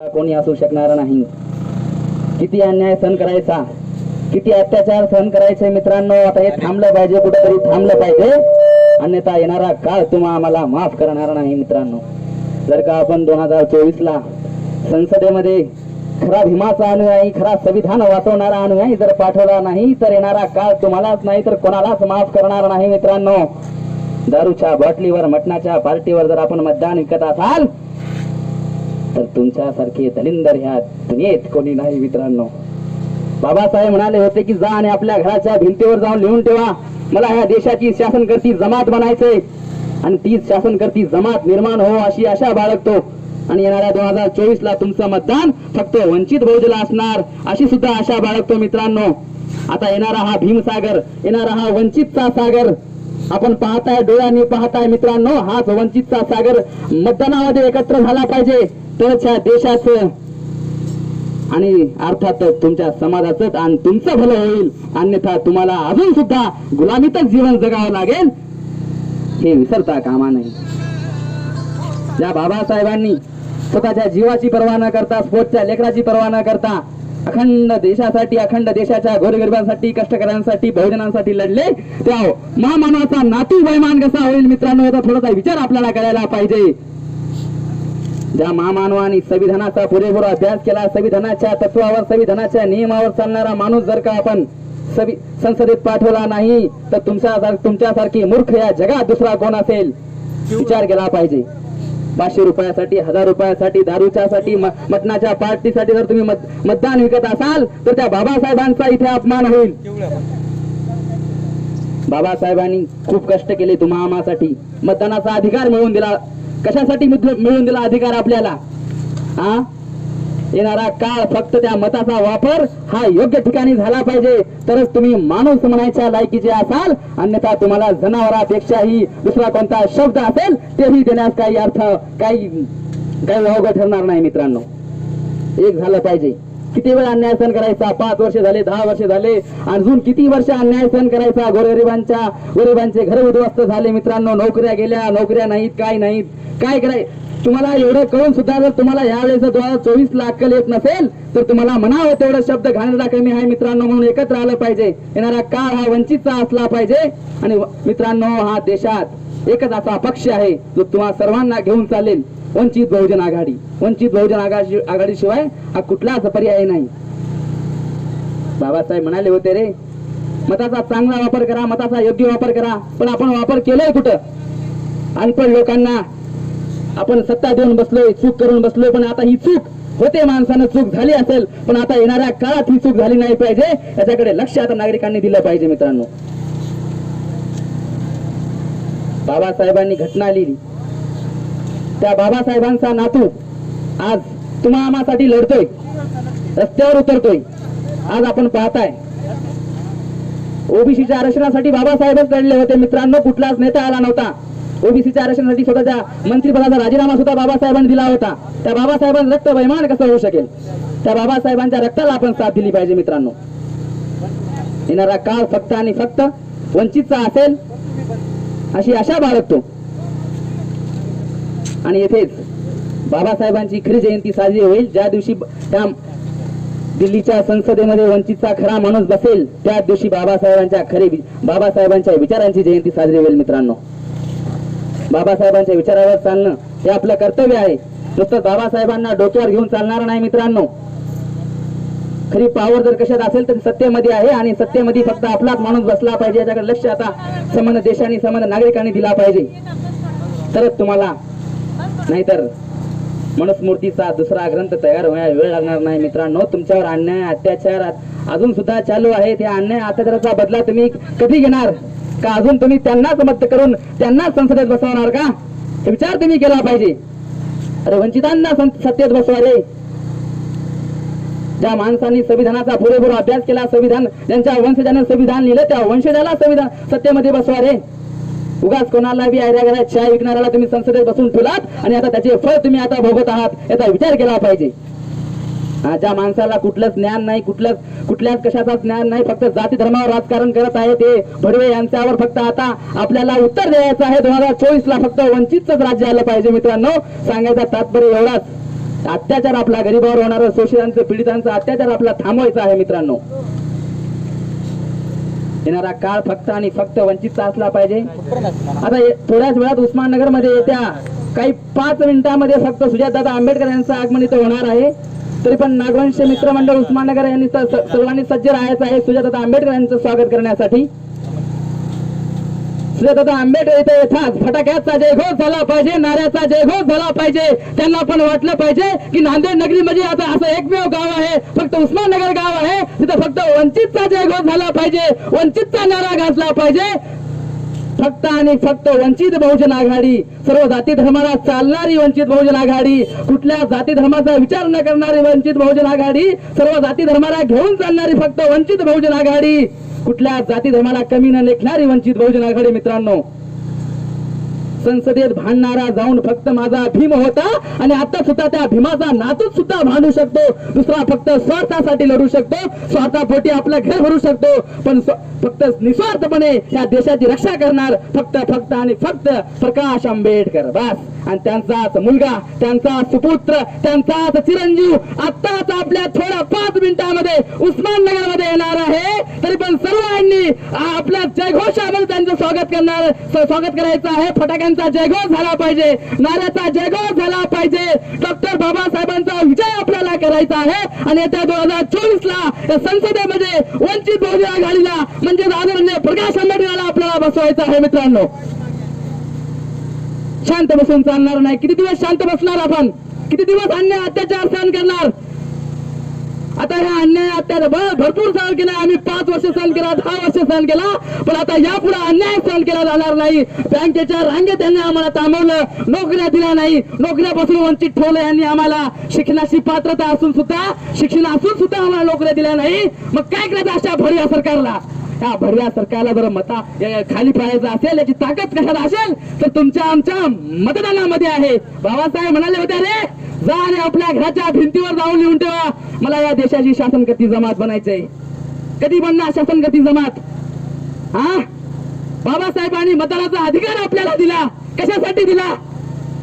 कोणी असू शकणार नाही. किती अन्याय सहन करायचा, किती अत्याचार सहन करायचे मित्रांनो. आता हे थांबलं पाहिजे, कुठेतरी थांबलं पाहिजे, अन्यथा येणारा काळ तुम्हा आम्हाला माफ करणार नाही मित्रांनो. जर का आपण 2024 ला संसदेमध्ये खरा भीमाचा अनुयायी, खरा संविधान वाचवणारा अनुयायी जर पाठवला नाही तर येणारा काळ तुम्हालाच नाही तर कोणालाच माफ करणार नाही मित्रांनो. दारूच्या बाटलीवर, मटणाच्या पार्टीवर जर आपण मतदान विकत असाल तर तुमच्यासारखे दलिंदर ह्या दुनियेत कोणी नाही मित्रांनो. बाबासाहेब म्हणाले होते की जा आणि आपल्या घराच्या भिंतीवर जाऊन लिहून ठेवा, मला ह्या देशाची शासनकर्ती जमात बनायचंय आणि तीच शासनकर्ती जमात निर्माण हो अशी आशा बाळगतो. आणि येणाऱ्या 2024 ला तुमचं मतदान फक्त वंचित बहुजनला असणार अशी सुद्धा आशा बाळगतो मित्रांनो. आता येणारा हा भीमसागर, येणारा हा वंचितचा सागर आपण पाहताय, डोळ्यांनी पाहताय मित्रांनो. हाच वंचितचा सागर मतदानामध्ये एकत्र झाला पाहिजे तरच ह्या देशाचं आणि अर्थात तुमच्या समाजाचं आणि तुमचं भलं होईल. अन्यथा तुम्हाला अजून सुद्धा गुलामीतच जीवन जगावं लागेल हे विसरता कामा नाही. ज्या बाबासाहेबांनी स्वतःच्या जीवाची पर्वा न करता, स्पोर्टच्या लेकराची पर्वा न करता अखंड देशासाठी, अखंड देशाच्या गोरगरिबांसाठी, कष्टकऱ्यांसाठी, बहुजनांसाठी लढले, त्या महामानवाचा नातू बैमान कसा होईल मित्रांनो याचा थोडासा विचार आपल्याला करायला पाहिजे. ज्या महामानवानी संविधानाचा पुरेपूर अभ्यास केला, संविधानाच्या तत्वावर, संविधानाच्या नियमावर चालणारा माणूस जर का आपण संसदेत पाठवला नाही तर तुमच्यासारखी मूर्ख या जगात दुसरा कोण असेल विचार केला पाहिजे. 500 रुपयासाठी, 1000 रुपयासाठी, दारूच्यासाठी, मटणाच्या पार्टीसाठी जर तुम्ही मतदान विकत असाल तर त्या बाबासाहेबांचा इथे अपमान होईल. बाबासाहेबांनी खूप कष्ट केले तुम्हा आम्हासाठी, मतदानाचा अधिकार मिळवून दिला. कशासाठी मिळवून दिला अधिकार आपल्याला? येणारा काळ फक्त त्या मताचा वापर हा योग्य ठिकाणी झाला पाहिजे तरच तुम्ही माणूस म्हणायच्या लायकीचे असाल. अन्यथा तुम्हाला जनावरापेक्षाही दुसरा कोणता शब्द असेल तेही देण्यास काही अर्थ, काही अवघड ठरणार नाही मित्रांनो. एक झालं पाहिजे. किती वेळ अन्याय सहन करायचा? 5 वर्ष झाले, 10 वर्ष झाले, अजून किती वर्ष अन्याय सहन करायचा? गोरगरिबांचे घर उद्ध्वस्त झाले मित्रांनो. नोकऱ्या गेल्या, नोकऱ्या नाहीत, काय नाहीत, काय कराय. तुम्हाला एवढं कळून सुद्धा जर तुम्हाला यावेळेस 2024 ला अक्कल येत नसेल तर तुम्हाला म्हणावं तेवढं शब्द घालण्याला कमी आहे मित्रांनो. म्हणून एकत्र आलं पाहिजे. येणारा काळ हा वंचितचा असला पाहिजे. आणि मित्रांनो हा देशात एकच असा पक्ष आहे जो तुम्हा सर्वांना घेऊन चालेल, वंचित बहुजन आघाडी. वंचित बहुजन आघाडी शिवाय हा कुठलाच पर्याय नाही. बाबासाहेब म्हणाले होते रे, मताचा चांगला वापर करा, मताचा योग्य वापर करा. पण आपण वापर केलाय कुठं? अनपढ लोकांना आपण सत्ता देऊन बसलोय, चूक करून बसलोय. पण आता ही चूक होते, माणसानं चूक झाली असेल, पण आता येणाऱ्या काळात ही चूक झाली नाही पाहिजे याच्याकडे लक्ष आता नागरिकांनी दिलं पाहिजे मित्रांनो. बाबासाहेबांनी घटना लिहिली, त्या बाबासाहेबांचा नातू आज तुम्हा आम्हासाठी लढतोय, रस्त्यावर उतरतोय. आज आपण पाहताय ओबीसीच्या आरक्षणासाठी बाबासाहेबच लढले होते मित्रांनो. कुठलाच नेता आला नव्हता. ओबीसीच्या आरक्षणासाठी स्वतःच्या मंत्रिपदाचा राजीनामा सुद्धा बाबासाहेबांनी दिला होता. त्या बाबासाहेबांचं रक्त बैमान कसं होऊ शकेल? त्या बाबासाहेबांच्या रक्ताला आपण साथ दिली पाहिजे मित्रांनो. येणारा काळ फक्त आणि फक्त वंचितचा असेल अशी आशा बाळगतो. आणि येथेच बाबासाहेबांची खरी जयंती साजरी होईल. ज्या दिवशी त्या दिल्लीच्या संसदेमध्ये वंचितचा खरा माणूस बसेल त्या दिवशी बाबासाहेबांच्या विचारांची जयंती साजरी होईल मित्रांनो. बाबासाहेबांच्या विचारावर चालणं हे आपलं कर्तव्य आहे. नुसतं बाबासाहेबांना डोक्यावर घेऊन चालणार नाही मित्रांनो. खरी पावर जर कशात असेल तर सत्तेमध्ये आहे आणि सत्तेमध्ये फक्त आपलाच माणूस बसला पाहिजे. याच्याकडे लक्ष आता संबंध देशांनी, संबंध नागरिकांनी दिला पाहिजे तरच तुम्हाला, नाहीतर मनुस्मृतीचा दुसरा ग्रंथ तयार व्हायला वेळ लागणार नाही मित्रांनो. तुमच्यावर अन्याय, अत्याचार अजून सुद्धा चालू आहे. त्या अन्याय अत्याचाराचा बदला तुम्ही कधी घेणार? का अजून तुम्ही त्यांनाच मत करून त्यांनाच संसदेत बसवणार का? हे विचार तुम्ही केला पाहिजे. अरे वंचितांना सत्तेत बसवा रे. ज्या माणसांनी संविधानाचा पुरेपूर अभ्यास केला, संविधान ज्यांच्या वंशजाने संविधान लिहिलं त्या वंशजाला संविधान सत्तेमध्ये बसवा रे. उगाच कोणाला बी आयऱ्या घरात चाय विकणाऱ्याला तुम्ही संसदेत बसून ठेवलात आणि आता त्याचे फळ तुम्ही आता भोगत आहात याचा विचार केला पाहिजे. ज्या माणसाला कुठलंच ज्ञान नाही, कुठल्याच कशाचाच ज्ञान नाही, फक्त जाती धर्मावर राजकारण करत आहे ते भडवे यांच्यावर फक्त आता आपल्याला उत्तर द्यायचं आहे. 2024 ला फक्त वंचितच राज्य आलं पाहिजे मित्रांनो. सांगायचा तात्पर्य एवढाच अत्याचार आपला गरीबावर होणारा शोषितांचं पीडितांचा अत्याचार आपला थांबवायचा आहे मित्रांनो. येणारा काळ फक्त आणि फक्त वंचितचा असला पाहिजे. आता थोड्याच वेळात उस्माननगर मध्ये येत्या काही 5 मिनिटांमध्ये फक्त सुजातदादा आंबेडकर यांचं आगमन इथं होणार आहे. तरी पण नागवंश मित्रमंडळ उस्माननगर यांनी सर्वांनी सज्ज राहायचं आहे सुजातदादा आंबेडकर यांचं स्वागत करण्यासाठी. सुजातदादा आंबेडकर इथे येतात फटाक्याचा जयघोष झाला पाहिजे, नाऱ्याचा जयघोष झाला पाहिजे. त्यांना पण वाटलं पाहिजे की नांदेड नगरी म्हणजे आता असं एकमेव गाव आहे, फक्त उस्माननगर गाव आहे, तिथं फक्त वंचितचा जयघोष झाला पाहिजे, वंचितचा नारा घातला पाहिजे. फक्त आणि फक्त वंचित बहुजन आघाडी, सर्व जाती धर्माला चालणारी वंचित बहुजन आघाडी, कुठल्या जाती धर्माचा विचार न करणारी वंचित बहुजन आघाडी, सर्व जाती धर्माला घेऊन चालणारी फक्त वंचित बहुजन आघाडी, कुठल्या जाती धर्माला कमी न लेखणारी वंचित बहुजन आघाडी. मित्रांनो, संसदेत भांडणारा जाऊन फक्त माझा भीम होता आणि आता सुद्धा त्या भीमाचा नातूच सुद्धा भांडू शकतो. दुसरा फक्त स्वार्थासाठी लढू शकतो, स्वार्थापोटी आपलं घर भरू शकतो, पण फक्त निस्वार्थपणे या देशाची रक्षा करणार फक्त आणि फक्त प्रकाश आंबेडकर बस. आणि त्यांचाच मुलगा, त्यांचा सुपुत्र, त्यांचाच चिरंजीव आत्ताच आपल्या थोड्या 5 मिनिटांमध्ये उस्माननगर मध्ये येणार आहे. तरी पण सर्वांनी आपल्या जयघोषामध्ये त्यांचं स्वागत करायचं आहे. फटाक्यांचा जयघोष झाला पाहिजे, नाऱ्याचा जयघोष झाला पाहिजे. डॉक्टर बाबासाहेबांचा विजय आपल्याला करायचा आहे आणि येत्या 2024 ला संसदेमध्ये वंचित बहुजन आघाडीला म्हणजे आदरणीय प्रकाश आंबेडकरला आपल्याला बसवायचं आहे. मित्रांनो, शांत बसून चालणार नाही. किती दिवस शांत बसणार आपण? किती दिवस अन्याय अत्याचार सहन करणार? आता ह्या अन्याय अत्याचार भरपूर सहन केला आम्ही, 5 वर्ष सहन केला, 10 वर्ष सहन केला, पण आता यापुढे अन्याय सहन केला जाणार नाही. बँकेच्या रांगेत त्यांनी आम्हाला थांबवलं, नोकऱ्या दिल्या नाही, नोकऱ्यापासून वंचित ठेवलं यांनी आम्हाला. शिक्षणाची पात्रता असून सुद्धा, शिक्षण असून सुद्धा आम्हाला नोकऱ्या दिल्या नाही. मग काय करायचं अशा भरव्या सरकारला? या भरव्या सरकारला जर खाली पाहायचं असेल, याची ताकद कशाला असेल तर तुमच्या आमच्या मतदानामध्ये आहे. बाबासाहेब म्हणाले होते, रे जा आणि आपल्या घराच्या भिंतीवर जाऊन लिहून ठेवा, मला या देशाची शासनकर्ती जमात बनायचंय. कधी बनणार शासनकर्ती जमात? बाबासाहेबांनी मतदानाचा अधिकार आपल्याला दिला, कशासाठी दिला?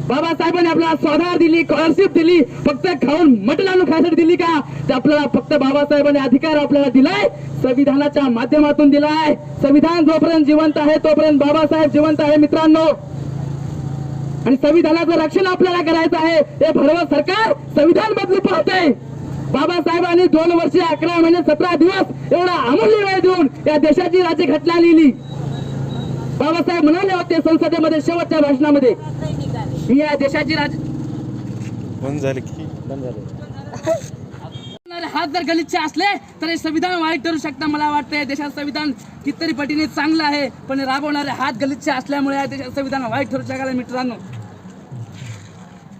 बाबासाहेबांनी आपल्याला स्वाधार दिली, स्कॉलरशिप दिली, फक्त खाऊन मटण आणून खायसाठी दिली का? ते आपल्याला फक्त बाबासाहेबांनी अधिकार आपल्याला दिलाय, संविधानाच्या माध्यमातून दिलाय. संविधान जोपर्यंत जिवंत आहे तोपर्यंत बाबासाहेब जिवंत आहे मित्रांनो. आणि संविधानाचं रक्षण आपल्याला करायचं आहे. हे भरवं सरकार संविधान बदलू पाहतंय. बाबासाहेबांनी 2 वर्षे 11 महिने 17 दिवस एवढा अमूल्य वेळ देऊन या देशाची राज्यघटना लिहिली. बाबासाहेब म्हणाले होते संसदेमध्ये शेवटच्या भाषणामध्ये, मी या देशाची हात जर गलिच्छ असले तर हे संविधान वाईट ठरू शकतं. मला वाटतंय देशात संविधान कितीतरी पटीने चांगलं आहे, पण राबवणारे हात गलिच्छ असल्यामुळे या देशात संविधान वाईट ठरू शकाल. मित्रांनो,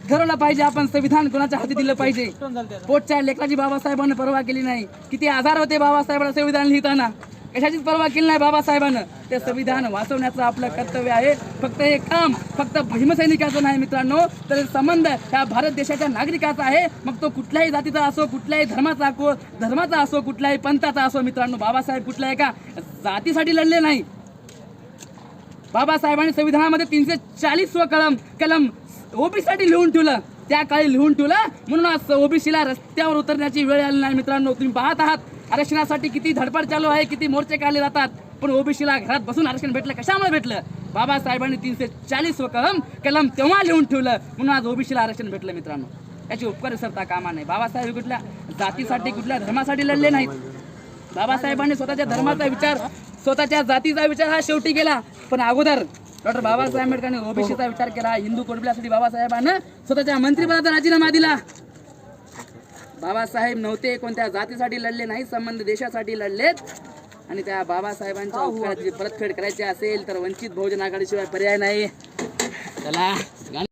ठरवलं पाहिजे आपण संविधान कोणाच्या हाती दिलं पाहिजे. पोटच्या लेकराची बाबासाहेबांना पर्वा केली नाही. किती आजार होते बाबासाहेबांना संविधान लिहिताना, कशाचीच पर्वा केली नाही बाबासाहेबांना. ते संविधान वाचवण्याचं आपलं कर्तव्य आहे. फक्त हे काम फक्त भीमसैनिकाचं नाही मित्रांनो, तर संबंध ह्या भारत देशाच्या नागरिकाचा आहे. मग तो कुठल्याही जातीचा असो, कुठल्याही धर्माचा असो, कुठल्याही पंथाचा असो. मित्रांनो, बाबासाहेब कुठल्या एका जातीसाठी लढले नाही. बाबासाहेबांनी संविधानामध्ये 340 कलम ओबीसीसाठी लिहून ठेवलं, त्या काळी लिहून ठेवलं, म्हणून आज ओबीसीला रस्त्यावर उतरण्याची वेळ आली नाही. मित्रांनो, तुम्ही पाहत आहात आरक्षणासाठी किती धडपड चालू आहे, किती मोर्चे काढले जातात, पण ओबीसीला घरात बसून आरक्षण भेटलं. कशामुळे भेटलं? बाबासाहेबांनी 340 कलम तेव्हा लिहून ठेवलं, म्हणून आज ओबीसीला आरक्षण भेटलं. मित्रांनो, याची उपकार विसरता कामा नाही. बाबासाहेब कुठल्या जातीसाठी, कुठल्या धर्मासाठी लढले नाहीत. बाबासाहेबांनी स्वतःच्या धर्माचा विचार, स्वतःच्या जातीचा विचार हा शेवटी केला, पण अगोदर डॉक्टर बाबासाहेब आंबेडकरांनी ओबीसीचा विचार केला. हिंदू कुटुंबासाठी बाबासाहेबांना स्वतःच्या मंत्रिपदाचा राजीनामा दिला. बाबासाहेब नव्हते कोणत्या जातीसाठी लढले नाही, संबंध देशासाठी लढलेत. आणि त्या बाबासाहेबांच्या उपकाराची परतफेड करायची असेल तर वंचित बहुजन आघाडीशिवाय पर्याय नाही. चला.